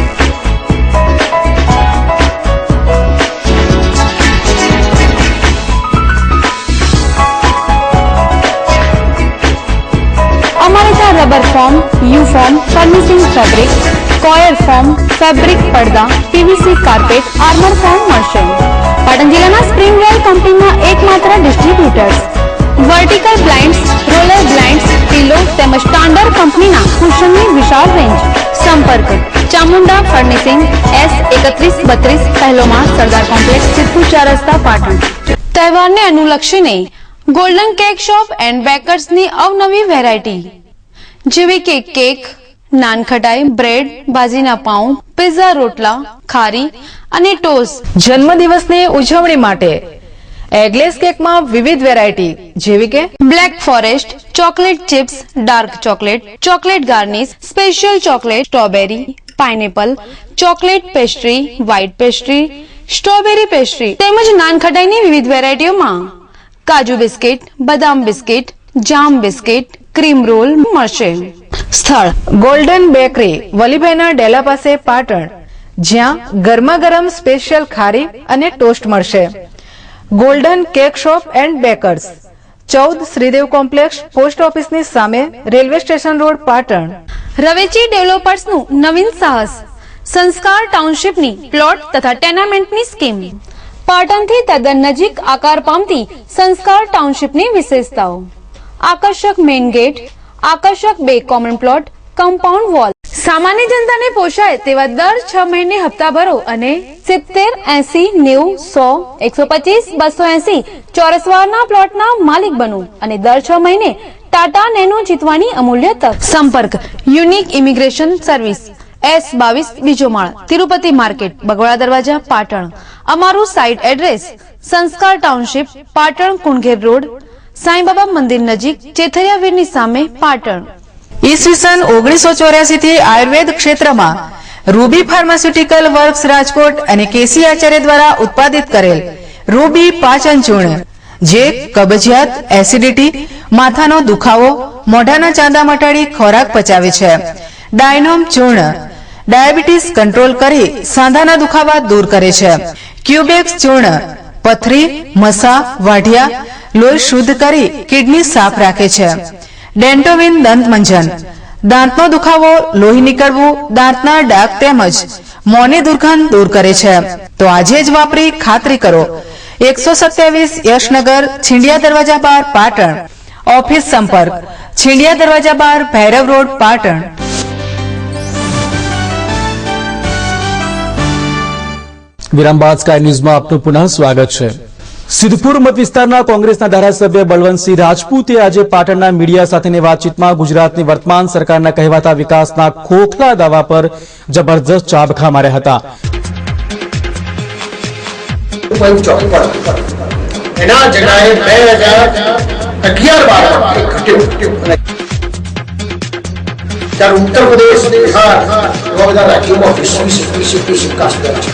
અમારે ત્યાં rubber form, you form, furnishing fabric, coir form, fabric પડદા, PVC કાર્પેટ, આર્મર ફોર્મ મળશે. પાટણ જિલ્લાના સ્પ્રિંગવેલ કંપનીના એકમાત્ર distributors. Vertical blinds, roller blinds, pillow તેમજ સ્ટાન્ડર્ડ કંપનીના કુશનની વિશાળ રેન્જ. સંપર્ક ચામુંડા ફર્નિશિંગ S3132 પહેલો માળ, સરદાર કોમ્પ્લેક્સ, સિદ્ધપુર 4 રસ્તા, પાટણ. તહેવારને અનુલક્ષીને ગોલ્ડન કેક શોપ એન્ડ બેકર્સની અવનવી વેરાયટી જેવી કે કેક, નાનખટાઈ, બ્રેડ, ભાજીના પાઉં, પિઝા, રોટલા, ખારી અને ટોસ્ટ. જન્મદિવસની ઉજવણી માટે એગલેસ કેકમાં વિવિધ વેરાયટી જેવી કે black forest, chocolate chips, dark chocolate, chocolate garnish, special chocolate, strawberry, pineapple, chocolate pastry, white pastry, strawberry pastry તેમજ નાનખટાઈની વિવિધ વેરાયટીઓમાં કાજુ બિસ્કિટ, બદામ બિસ્કિટ, જામ બિસ્કિટ, ક્રીમ રોલ મળશે. સ્થળ ગોલ્ડન બેકરી, વલીભાઈના ડેલા પાસે, પાટણ, જ્યાં ગરમા ગરમ સ્પેશિયલ ખારી અને ટોસ્ટ મળશે. Golden cake shop and bakers 14 Shridev complex, post ઓફિસની સામે, railway station road, Patan. Ravechi ડેવલપર્સનું નવીન સાહસ સંસ્કાર ટાઉનશીપની પ્લોટ તથા ટેનામેન્ટની સ્કીમ. પાટણથી તદ્દન નજીક આકાર પામતી સંસ્કાર ટાઉનશીપની વિશેષતાઓ: આકર્ષક મેઇન ગેટ, આકર્ષક 2 કોમન પ્લોટ, કમ્પાઉન્ડ વોલ. સામાન્ય જનતાને પોષાય તેવા દર 6 મહિને હપ્તા ભરો અને 70, 80, 90, 100, 125, 280 ચોરસ વારના પ્લોટના માલિક બનો અને દર 6 મહિને ટાટા નેનો જીતવાની અમૂલ્ય તક. સંપર્ક યુનિક ઇમિગ્રેશન સર્વિસ S22 બીજો માળ, તિરુપતિ માર્કેટ, બગવાડા દરવાજા, પાટણ. અમારું સાઇટ એડ્રેસ સંસ્કાર ટાઉનશીપ, પાટણ કુણઘેર રોડ, સાંઈબાબા મંદિર નજીક, ચેથરિયાવીરની સામે, પાટણ. ઈસવીસન 1984 થી આયુર્વેદ ક્ષેત્રમાં રૂબી ફાર્માસ્યુટિકલ વર્ક્સ રાજકોટ અને કેસી આચાર્ય દ્વારા ઉત્પાદિત કરેલ રૂબી પાચન ચૂર્ણ, જે કબજિયાત, એસિડિટી, માથાનો દુખાવો, મોઢાના ચાંદા મટાડી ખોરાક પચાવે છે. ડાયનોમ ચૂર્ણ ડાયાબિટીસ કંટ્રોલ કરી સાંધાના દુખાવા દૂર કરે છે. ક્યુબેક્સ ચૂર્ણ પથરી, મસા, વાઢિયા, લોહી શુદ્ધ કરી કિડની સાફ રાખે છે. ડેન્ટોવિન દંત મંજન દાંતનો દુખાવો, લોહી નીકળવું, દાંતના ડાઘ તેમજ મોંની દુર્ગંધ દૂર કરે છે. તો આજે જ વાપરી ખાતરી કરો. 127 યશનગર, છીંડિયા દરવાજા બહાર, પાટણ. ઓફિસ સંપર્ક છીંડિયા દરવાજા બહાર, ભૈરવ રોડ, પાટણ. વિરામ બાદ સ્કાય ન્યૂઝમાં આપનું પુનઃ સ્વાગત છે. સિદ્ધપુર મત વિસ્તારના કોંગ્રેસના ધારાસભ્ય બળવંતસિંહ રાજપૂતે આજે પાટણના મીડિયા સાથેની વાતચીતમાં ગુજરાતની વર્તમાન સરકારના કહેવાતા વિકાસના ખોખલા દાવા પર જબરજસ્ત ચાબખા માર્યા હતા. એના જગ્યાએ 2011-12 ઘટ્યો. ત્યારે ઉત્તર પ્રદેશ, બિહાર એવા બધા રાજ્યોમાં 20-20 વિકાસ દર છે.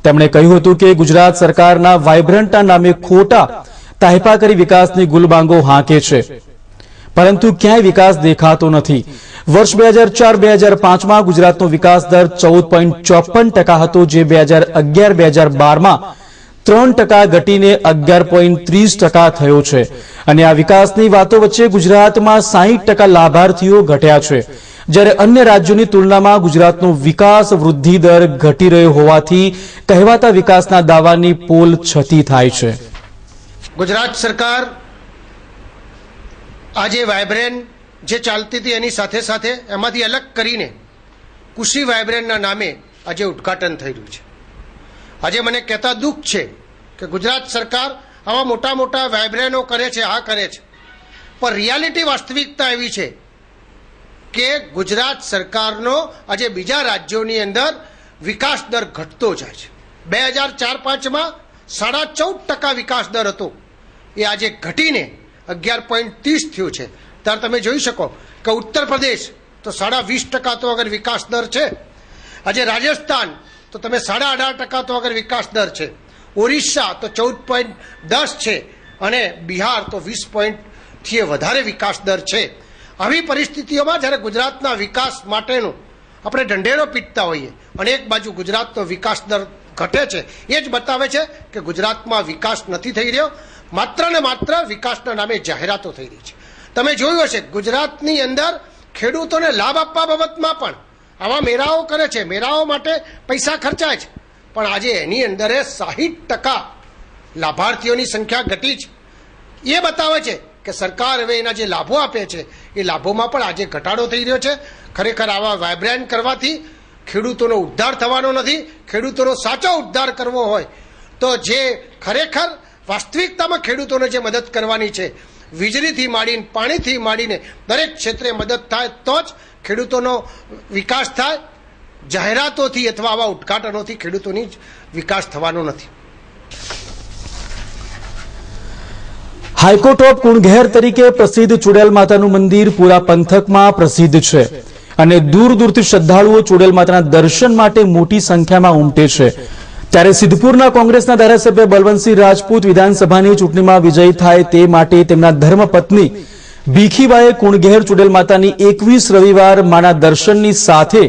તેમણે કહ્યું હતું કે ગુજરાત સરકારના વાઇબ્રન્ટના નામે ખોટા તાહપા કરી વિકાસની ગુલબાંગો હાંકે છે, પરંતુ ક્યાંય વિકાસ દેખાતો નથી. વર્ષ 2004-2005માં ગુજરાતનો વિકાસ દર 14.54% હતો, જે 2011-2012માં 3% ઘટીને 11.30% થયો છે. અને આ વિકાસની વાતો વચ્ચે ગુજરાતમાં 60% લાભાર્થીઓ ઘટ્યા છે, જ્યારે અન્ય રાજ્યોની તુલનામાં ગુજરાતનો વિકાસ વૃદ્ધિ દર ઘટી રહ્યો હોવાથી કહેવાતા વિકાસના દાવાની પોલ છતી થાય છે. ગુજરાત સરકાર આજે વાઇબ્રેન્ટ જે ચાલતી હતી એની સાથે સાથે એમાંથી અલગ કરીને કૃષિ વાઇબ્રેન્ટના નામે આજે ઉદ્ઘાટન થઈ રહ્યું છે. આજે મને કહેતા દુઃખ છે કે ગુજરાત સરકાર આવા મોટા મોટા વાઇબ્રેન્ટો કરે છે, આ કરે છે, પણ રિયાલિટી વાસ્તવિકતા એવી છે કે ગુજરાત સરકારનો આજે બીજા રાજ્યોની અંદર વિકાસ દર ઘટતો જાય છે. 2004-5માં 14.5% વિકાસ દર હતો, એ આજે ઘટીને 11.30 થયો છે. ત્યારે તમે જોઈ શકો કે ઉત્તર પ્રદેશ તો 20.5% તો અગર વિકાસ દર છે, આજે રાજસ્થાન તો તમે 18.5% તો અગર વિકાસ દર છે, ઓરિસ્સા તો 14.10 છે, અને બિહાર તો 20% વધારે વિકાસ દર છે. આવી પરિસ્થિતિઓમાં જ્યારે ગુજરાતના વિકાસ માટેનું આપણે ઢંઢેરો પીટતા હોઈએ અને એક બાજુ ગુજરાતનો વિકાસ દર ઘટે છે, એ જ બતાવે છે કે ગુજરાતમાં વિકાસ નથી થઈ રહ્યો, માત્ર ને માત્ર વિકાસના નામે જાહેરાતો થઈ રહી છે. તમે જોયું હશે ગુજરાતની અંદર ખેડૂતોને લાભ આપવા બાબતમાં પણ આવા મેળાઓ કરે છે, મેળાઓ માટે પૈસા ખર્ચાય છે, પણ આજે એની અંદર 60% લાભાર્થીઓની સંખ્યા ઘટી છે. એ બતાવે છે કે સરકાર હવે એના જે લાભો આપે છે એ લાભોમાં પણ આજે ઘટાડો થઈ રહ્યો છે. ખરેખર આવા વાઇબ્રેન્ટ કરવાથી ખેડૂતોનો ઉદ્ધાર થવાનો નથી. ખેડૂતોનો સાચો ઉદ્ધાર કરવો હોય તો જે ખરેખર વાસ્તવિકતામાં ખેડૂતોને જે મદદ કરવાની છે, વીજળીથી માંડીને પાણીથી માંડીને દરેક ક્ષેત્રે મદદ થાય તો જ ખેડૂતોનો વિકાસ થાય. જાહેરાતોથી અથવા આવા ઉદ્ઘાટનોથી ખેડૂતોની વિકાસ થવાનો નથી. હાઈકોર્ટ ઓફ કુણઘેર તરીકે પ્રસિદ્ધ ચુડેલ માતાનું મંદિર પૂરા પંથકમાં પ્રસિદ્ધ છે અને દૂર દૂરથી શ્રદ્ધાળુઓ ચુડેલ માતાના દર્શન માટે મોટી સંખ્યામાં ઉમટે છે. ત્યારે સિદ્ધપુરના કોંગ્રેસના ધારાસભ્ય બલવંતસિંહ રાજપૂત વિધાનસભાની ચૂંટણીમાં વિજયી થાય તે માટે તેમના ધર્મપત્ની ભીખીબાએ કુણઘેર ચુડેલ માતાની 21 રવિવાર માના દર્શનની સાથે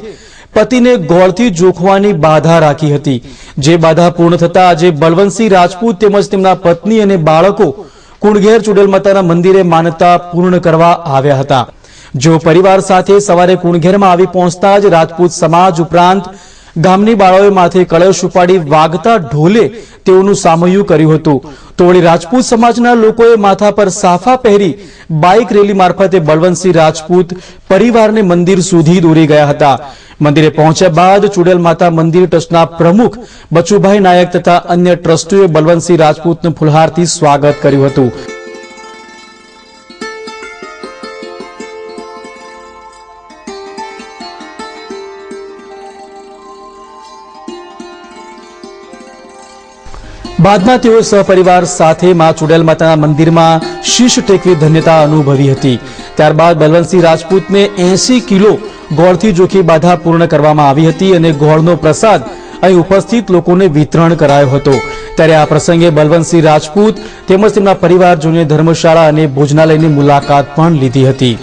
પતિને ગોળથી જોખવાની બાધા રાખી હતી. જે બાધા પૂર્ણ થતા આજે બલવંતસિંહ રાજપૂત તેમજ તેમના પત્ની અને બાળકો કુણઘેર ચુડેલ માતાના મંદિરે માનતા પૂર્ણ કરવા આવ્યા હતા. જો પરિવાર સાથે સવારે કુણઘેરમાં આવી પહોંચતા જ રાજપૂત સમાજ ઉપરાંત ગામની બાળાઓએ માથે કળશ ઉપાડી વાગતા ઢોલે તેઓનું સામૈયું કર્યું હતું. તો વળી રાજપૂત સમાજના લોકોએ માથા પર સાફા પહેરી બાઇક રેલી મારફતે બળવંતસિંહ રાજપૂત પરિવારને મંદિર સુધી દોરી ગયા હતા. મંદિરે પહોંચ્યા બાદ ચુડેલ માતા મંદિર ટ્રસ્ટના પ્રમુખ બચુભાઈ નાયક તથા અન્ય ટ્રસ્ટીઓએ બળવંતસિંહ રાજપૂતનું ફુલહારથી સ્વાગત કર્યું હતું. બાદમાં તેઓ સહપરિવાર સાથે માં ચુડેલ માતાના મંદિરમાં શીશ ટેકવી ધન્યતા અનુભવી હતી. ત્યારબાદ બલવંતસિંહ રાજપૂતને 80 કિલો ગોળથી જોખી બાધા પૂર્ણ કરવામાં આવી હતી અને ગોળનો પ્રસાદ અહીં ઉપસ્થિત લોકોને વિતરણ કરાયો હતો. ત્યારે આ પ્રસંગે બલવંતસિંહ રાજપૂત તેમજ તેમના પરિવારજનોએ ધર્મશાળા અને ભોજનાલયની મુલાકાત પણ લીધી હતી.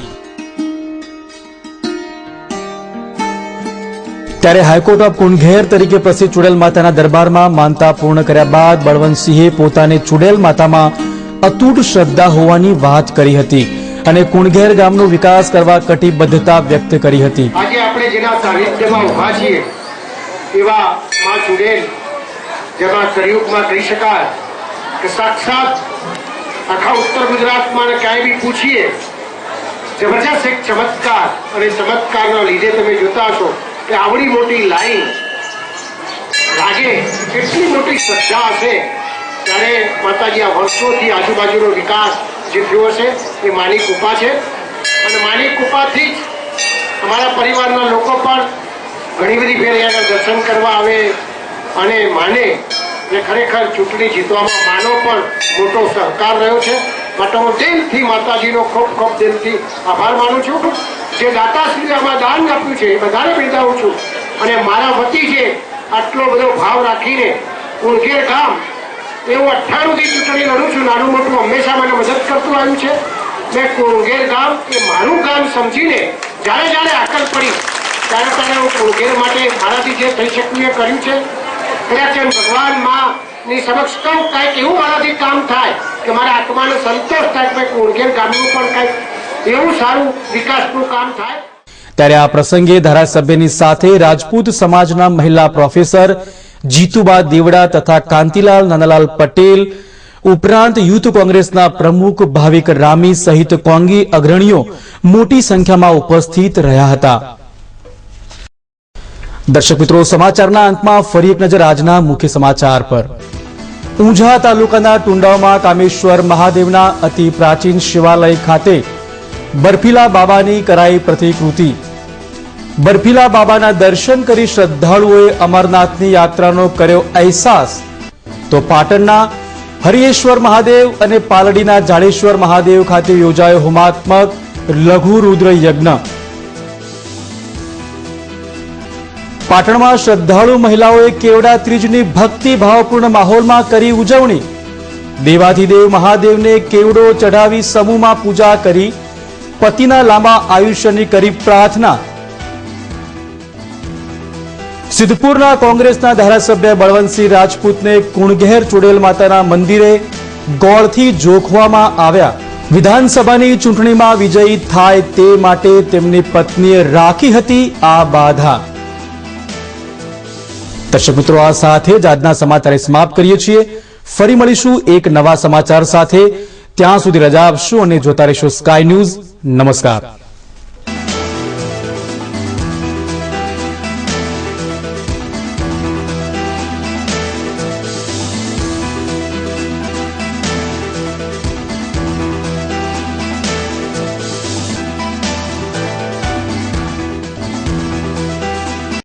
ત્યારે હાઈકોર્ટ ઓફ કુણઘેર તરીકે પ્રસિદ્ધ ચુડેલ માતાના દરબારમાં માનતા પૂર્ણ કર્યા બાદ બળવંતસિંહે પોતાને ચુડેલ માતામાં અતૂટ શ્રદ્ધા હોવાની વાત કરી હતી અને કુણઘેર ગામનો વિકાસ કરવા કટિબદ્ધતા વ્યક્ત કરી હતી. આજે આપણે જેના સાનિધ્યમાં ઉભા છીએ એવા માં ચુડેલ, જેમાં કળિયુગમાં કહી શકાય કે સાક્ષાત આખા ઉત્તર ગુજરાતમાં ક્યાંય બી પૂછીએ જબરજસ્ત એક ચમત્કાર, અને ચમત્કારના લીધે તમે જોતા હશો કે આવડી મોટી લાઈન લાગે, કેટલી મોટી શ્રદ્ધા હશે. ત્યારે માતાજી આ વર્ષોથી આજુબાજુનો વિકાસ જે થયો હશે એ માની કૃપા છે, અને માની કૃપાથી જ અમારા પરિવારના લોકો પણ ઘણી બધી ફેર અહીંયા દર્શન કરવા આવે અને માને. અને ખરેખર ચૂંટણી જીતવામાં માનો પણ મોટો સહકાર રહ્યો છે. માટે હું દિલથી માતાજીનો ખૂબ ખૂબ દિલથી આભાર માનું છું. જે દાતાશ્રીએ આમાં દાન આપ્યું છે એ બધાને બિરદાવું છું, અને મારા વતી જે આટલો બધો ભાવ રાખીને કુણઘેર ગામ એવું 98 થી ચૂંટણી લડું છું. નાનું મોટું હંમેશા મને મદદ કરતું આવ્યું છે. મેં કુણગેર ગામ એ મારું ગામ સમજીને જ્યારે જ્યારે આકલ પડી ત્યારે હું કુણગેર માટે મારાથી જે થઈ શક્યું એ કર્યું છે. કદાચ એમ ભગવાન માની સમક્ષ કહું કાંઈક એવું મારાથી કામ થાય કે મારા આત્માને સંતોષ થાય કે કુણગેર ગામનું પણ કાંઈક એવું સારું વિકાસનું કામ થાય. ત્યારે આ પ્રસંગે ધારાસભ્યની સાથે રાજપૂત સમાજના મહિલા પ્રોફેસર જીતુબા દેવડા તથા કાંતિલાલ નાનાલાલ પટેલ ઉપરાંત યુથ કોંગ્રેસના પ્રમુખ ભાવિક રામી સહિત કોંગી અગ્રણીઓ મોટી સંખ્યામાં ઉપસ્થિત રહ્યા હતા. દર્શક મિત્રો, સમાચારના અંતમાં ફરી એક નજર આજના મુખ્ય સમાચાર પર. ઊંઝા તાલુકાના ટુંડાવમાં કામેશ્વર મહાદેવના અતિ પ્રાચીન શિવાલય ખાતે બર્ફીલા બાબાની કરાઈ પ્રતિકૃતિ. બર્ફીલા બાબાના દર્શન કરી શ્રદ્ધાળુઓએ અમરનાથની યાત્રાનો કર્યો અહેસાસ. તો પાટણના હરિયેશ્વર મહાદેવ અને પાલડીના જાડેશ્વર મહાદેવ ખાતે યોજાયો હોમાત્મક લઘુ રુદ્ર યજ્ઞ. પાટણમાં શ્રદ્ધાળુ મહિલાઓએ કેવડા ત્રીજની ભક્તિ ભાવપૂર્ણ માહોલમાં કરી ઉજવણી. દેવાધિદેવ મહાદેવને કેવડો ચઢાવી સમૂહમાં પૂજા કરી પતિના લાંબા આયુષ્યની કરી પ્રાર્થના. સિદ્ધપુરના કોંગ્રેસના ધારાસભ્ય બળવંતસિંહ રાજપૂતને કુણઘેર ચુડેલ માતાના મંદિરે ગોળથી જોખવામાં આવ્યા. વિધાનસભાની ચૂંટણીમાં વિજયી થાય તે માટે તેમની પત્નીએ રાખી હતી આ બાધા. દર્શક મિત્રો, આ સાથે જ આજના સમાચાર સમાપ્ત કરીએ છીએ. ફરી મળીશું એક નવા સમાચાર સાથે. ત્યાં સુધી રજા આપશો અને જોતા રહેશો સ્કાય ન્યૂઝ. નમસ્કાર.